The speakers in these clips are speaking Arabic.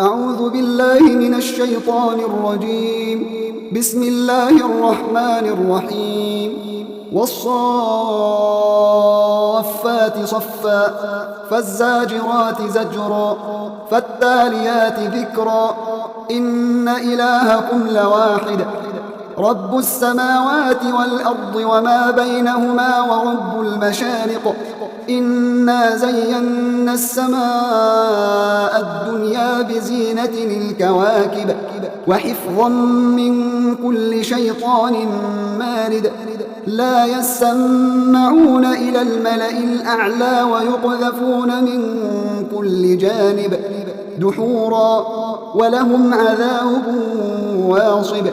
أعوذ بالله من الشيطان الرجيم. بسم الله الرحمن الرحيم. والصافات صفا فالزاجرات زجرا فالتاليات ذكرا إن إلهكم لواحد رب السماوات والأرض وما بينهما ورب المشارق إنا زينا السماء الدنيا بزينة الكواكب وحفظا من كل شيطان مارد لا يسمعون إلى الملأ الأعلى ويقذفون من كل جانب دحورا ولهم عذاب واصب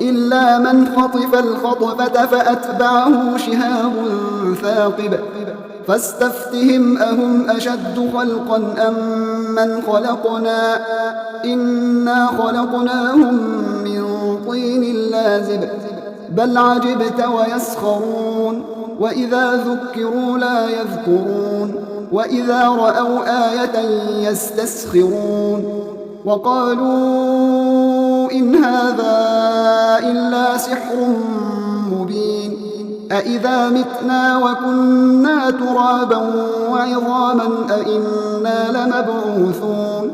إلا من خطف الخطفة فأتبعه شهاب ثاقب فاستفتهم أهم أشد خلقا أم من خلقنا إنا خلقناهم من طين لازب بل عجبت ويسخرون وإذا ذكروا لا يذكرون وإذا رأوا آية يستسخرون وقالوا إن هذا إلا سحر مبين أإذا متنا وكنا ترابا وعظاما أإنا لمبعوثون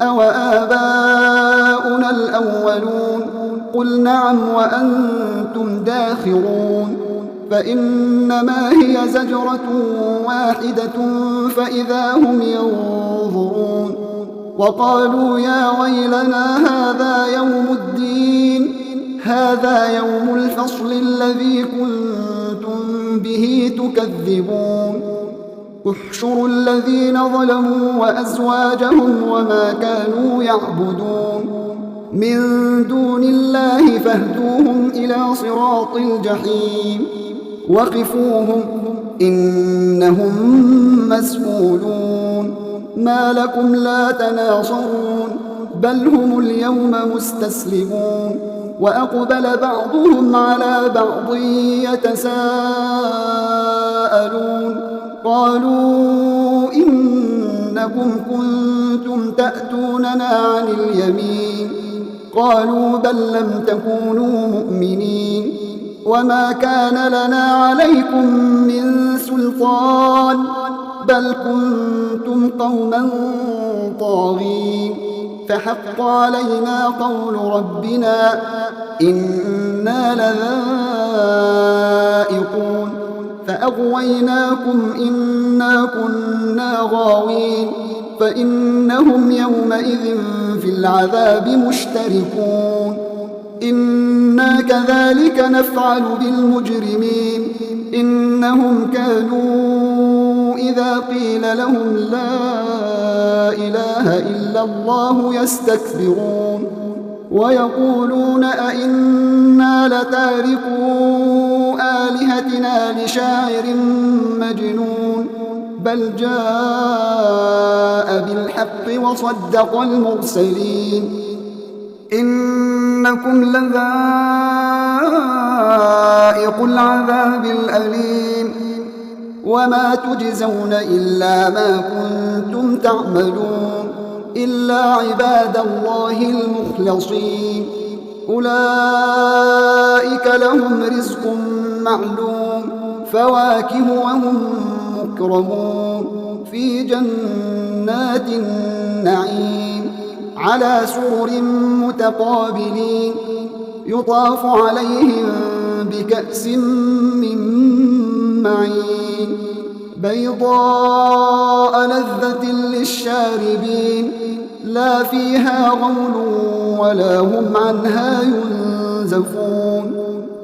أو آباؤنا الأولون قل نعم وأنتم داخرون فإنما هي زجرة واحدة فإذا هم ينظرون وقالوا يا ويلنا هذا يوم الدين هذا يوم الفصل الذي كنتم به تكذبون احشروا الذين ظلموا وأزواجهم وما كانوا يعبدون من دون الله فاهدوهم إلى صراط الجحيم وقفوهم إنهم مسؤولون ما لكم لا تناصرون بل هم اليوم مستسلمون وأقبل بعضهم على بعض يتساءلون قالوا إنكم كنتم تأتوننا عن اليمين قالوا بل لم تكونوا مؤمنين وما كان لنا عليكم من سلطان بل كنتم قوما طاغين فحق علينا قول ربنا إنا لذائقون فأغويناكم إنا كنا غاوين فإنهم يومئذ في العذاب مشتركون إنا كذلك نفعل بالمجرمين إنهم كانوا إذا قيل لهم لا إله إلا الله يستكبرون ويقولون أئنا لتاركو آلهتنا لشاعر مجنون بل جاء بالحق وصدق المرسلين إنكم لذائق العذاب الأليم وما تجزون إلا ما كنتم تعملون إلا عباد الله المخلصين أولئك لهم رزق معلوم فواكه وهم مكرمون في جنات النعيم على سرر متقابلين يطاف عليهم بكأس من معين بيضاء لذة للشاربين لا فيها غول ولا هم عنها ينزفون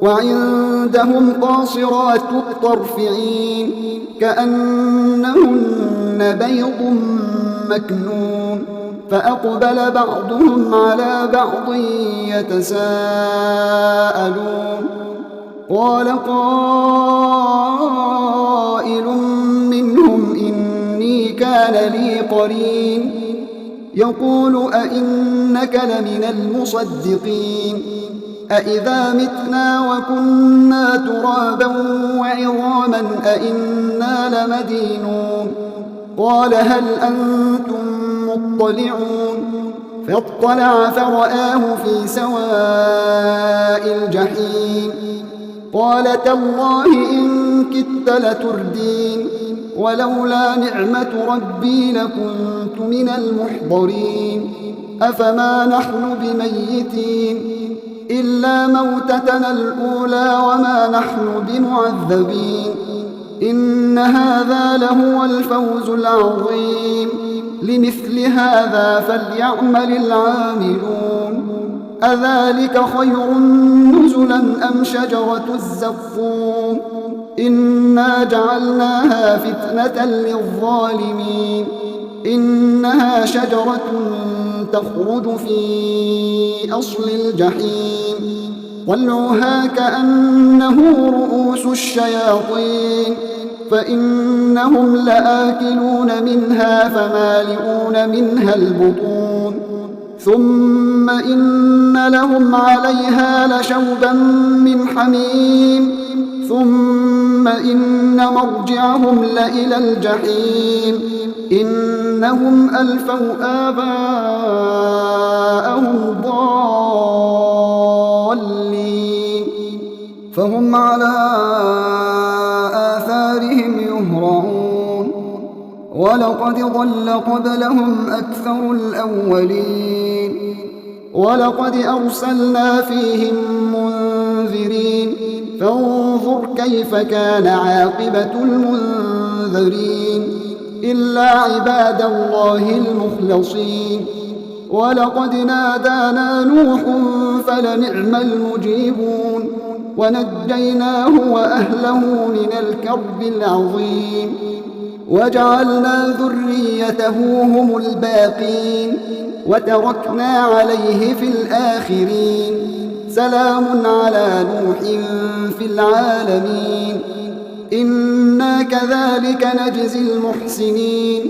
وعندهم قاصرات الطرف عين كأنهن بيض مكنون فأقبل بعضهم على بعض يتساءلون قال قائل منهم إني كان لي قرين يقول أئنك لمن المصدقين أئذا متنا وكنا ترابا وعظاما أئنا لمدينون قال هل أنتم مطلعون مطلعون فاطلع فرآه في سواء الجحيم قال تالله إن كدت لتردين ولولا نعمة ربي لكنت من المحضرين أفما نحن بميتين إلا موتتنا الأولى وما نحن بمعذبين إن هذا لهو الفوز العظيم لمثل هذا فليعمل العاملون أذلك خير نزلا أم شجرة الزقوم إنا جعلناها فتنة للظالمين إنها شجرة تخرج في أصل الجحيم طلعها كأنه رؤوس الشياطين فإنهم لآكلون منها فمالئون منها البطون ثم إن لهم عليها لشوبا من حميم ثم إن مرجعهم لإلى الجحيم إنهم ألفوا آباءهم ضالين فهم على آثارهم يهرعون ولقد ضل قبلهم أكثر الأولين ولقد أرسلنا فيهم منذرين فانظر كيف كان عاقبة المنذرين إلا عباد الله المخلصين ولقد نادانا نوح فلنعم المجيبون ونجيناه وأهله من الكرب العظيم وجعلنا ذريته هم الباقين وتركنا عليه في الآخرين سلام على نوح في العالمين إنا كذلك نجزي المحسنين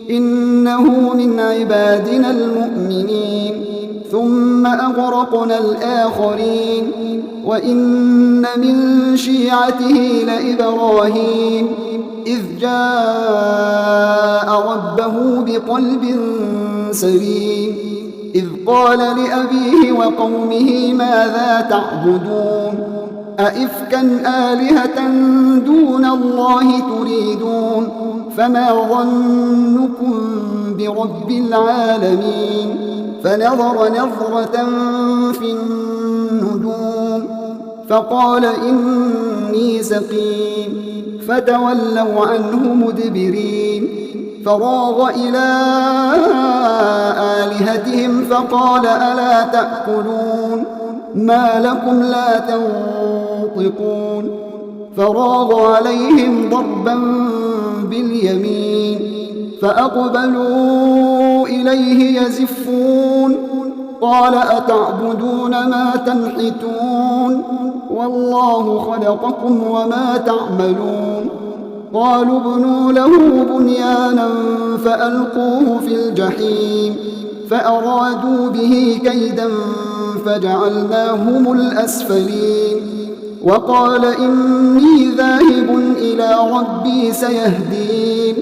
إنه من عبادنا المؤمنين ثم أغرقنا الآخرين وإن من شيعته لإبراهيم إذ جاء ربه بقلب سليم إذ قال لأبيه وقومه ماذا تعبدون أئفكا آلهة دون الله تريدون فما ظنكم برب العالمين فنظر نظرة في النجوم فقال إني سقيم فتولوا عنه مدبرين فراغ إلى آلهتهم فقال ألا تأكلون ما لكم لا تنطقون فراغ عليهم ضربا باليمين فأقبلوا إليه يزفون قال أتعبدون ما تنحتون والله خلقكم وما تعملون قالوا ابنوا له بنيانا فألقوه في الجحيم فأرادوا به كيدا فجعلناهم الأسفلين وقال إني ذاهب إلى ربي سيهدين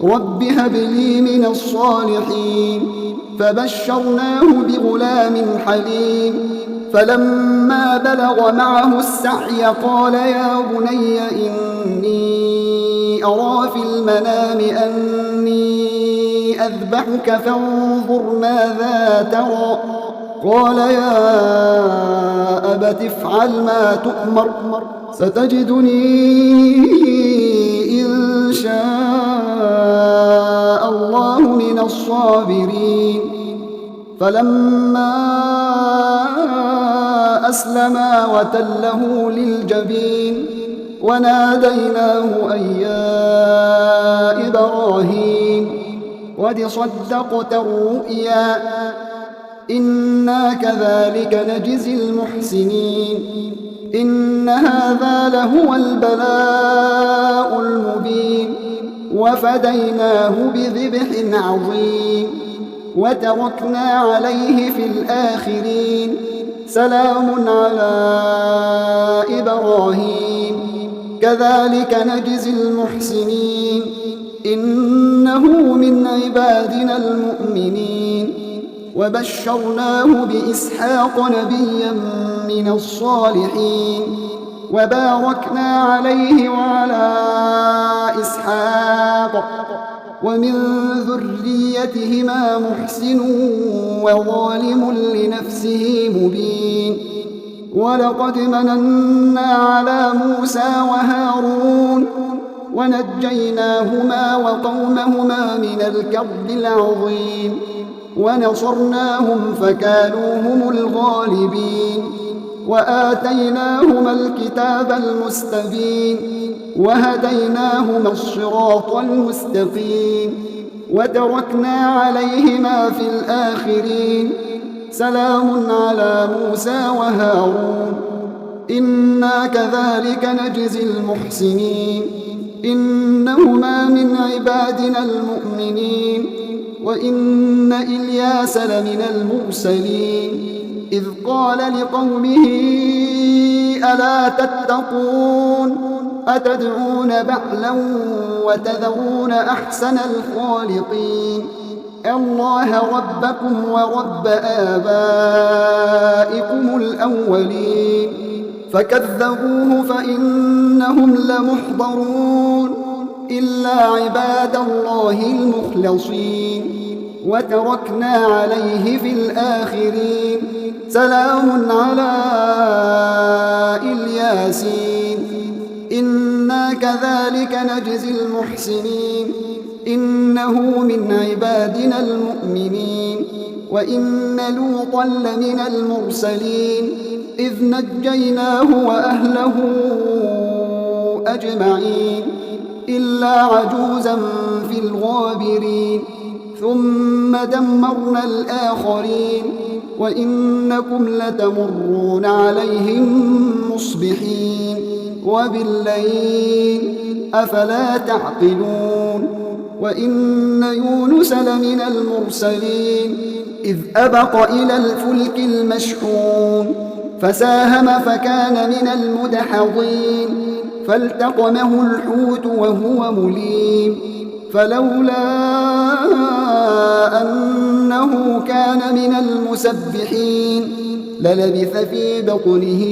رب هب لي من الصالحين فبشرناه بغلام حليم فلما بلغ معه السعي قال يا بني إني أرى في المنام أني أذبحك فانظر ماذا ترى قال يا أبت افعل ما تؤمر ستجدني إن شاء الله من الصابرين فلما أسلما وتله للجبين وناديناه أن يا إبراهيم قد صدقت الرؤيا إنا كذلك نجزي المحسنين إن هذا لهو البلاء المبين وفديناه بذبح عظيم وتركنا عليه في الآخرين سلام على إبراهيم كذلك نجزي المحسنين إنه من عبادنا المؤمنين وبشرناه بإسحاق نبيا من الصالحين وباركنا عليه وعلى إسحاق ومن ذريتهما محسن وظالم لنفسه مبين ولقد مننا على موسى وهارون ونجيناهما وقومهما من الكرب العظيم ونصرناهم فكانوا هم الغالبين وآتيناهما الكتاب المستبين وهديناهما الصراط المستقيم وتركنا عليهما في الآخرين سلام على موسى وهارون إنا كذلك نجزي المحسنين إنهما من عبادنا المؤمنين وإن إلياس لمن المرسلين إذ قال لقومه ألا تتقون أتدعون بعلا وتذرون أحسن الخالقين الله ربكم ورب آبائكم الأولين فكذبوه فإنهم لمحضرون إلا عباد الله المخلصين وتركنا عليه في الآخرين سلام على الياسين إنا كذلك نجزي المحسنين إنه من عبادنا المؤمنين وإن لوطا لمن المرسلين إذ نجيناه وأهله أجمعين إلا عجوزا في الغابرين ثم دمرنا الآخرين وإنكم لتمرون عليهم مصبحين وبالليل أفلا تعقلون وإن يونس لمن المرسلين إذ أبق إلى الفلك المشحون فساهم فكان من المدحضين فالتقمه الحوت وهو مليم فلولا أنه كان من المسبحين للبث في بطنه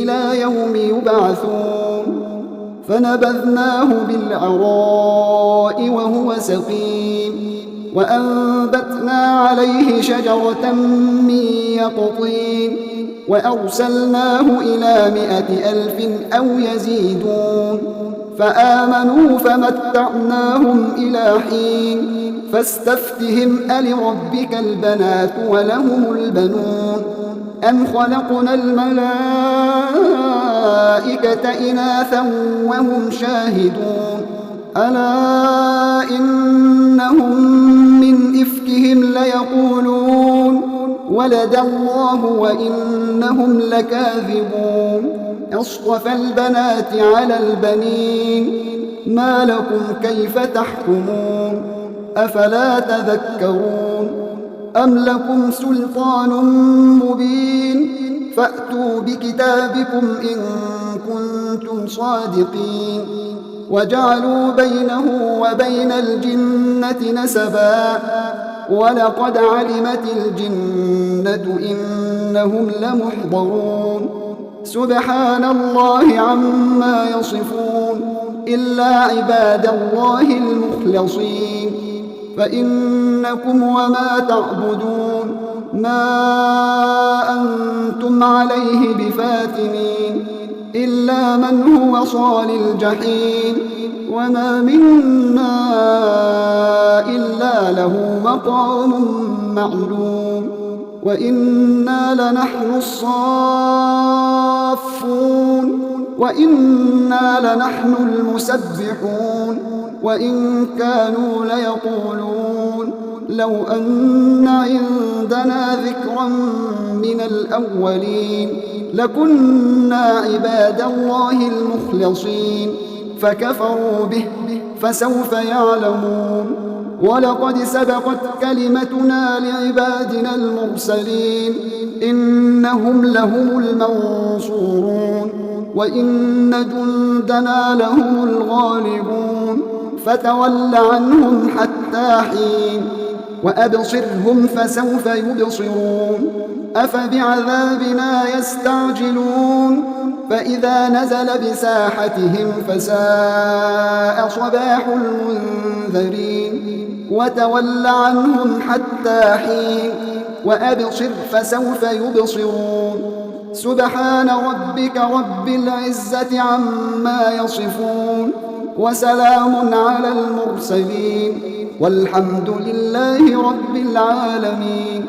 إلى يوم يبعثون فنبذناه بالعراء وهو سقيم وأنبتنا عليه شجرة من يقطين وأرسلناه إلى 100,000 أو يزيدون فآمنوا فمتعناهم إلى حين فاستفتهم ألربك البنات ولهم البنون أم خلقنا الملائكة إناثا وهم شاهدون ألا إنهم من إفكهم ليقولون ولد الله وإنهم لكاذبون أصطفى البنات على البنين ما لكم كيف تحكمون أفلا تذكرون أم لكم سلطان مبين فأتوا بكتابكم إن كنتم صادقين وجعلوا بينه وبين الجنة نسبا ولقد علمت الجنة إنهم لمحضرون سبحان الله عما يصفون إلا عباد الله المخلصين فإنكم وما تعبدون ما أنتم عليه بفاتنين إلا من هو صال الجحيم وما منا إلا له مقام معلوم وإنا لنحن الصافون وإنا لنحن المسبحون وإن كانوا ليقولون لو أن عندنا ذكرا من الأولين لكنا عباد الله المخلصين فكفروا به فسوف يعلمون ولقد سبقت كلمتنا لعبادنا المرسلين إنهم لهم المنصورون وإن جندنا لهم الغالبون فتول عنهم حتى حين وأبصرهم فسوف يبصرون أفبعذابنا يستعجلون فإذا نزل بساحتهم فساء صباح المنذرين وتول عنهم حتى حين وأبصر فسوف يبصرون سبحان ربك رب العزة عما يصفون وسلام على المرسلين والحمد لله رب العالمين.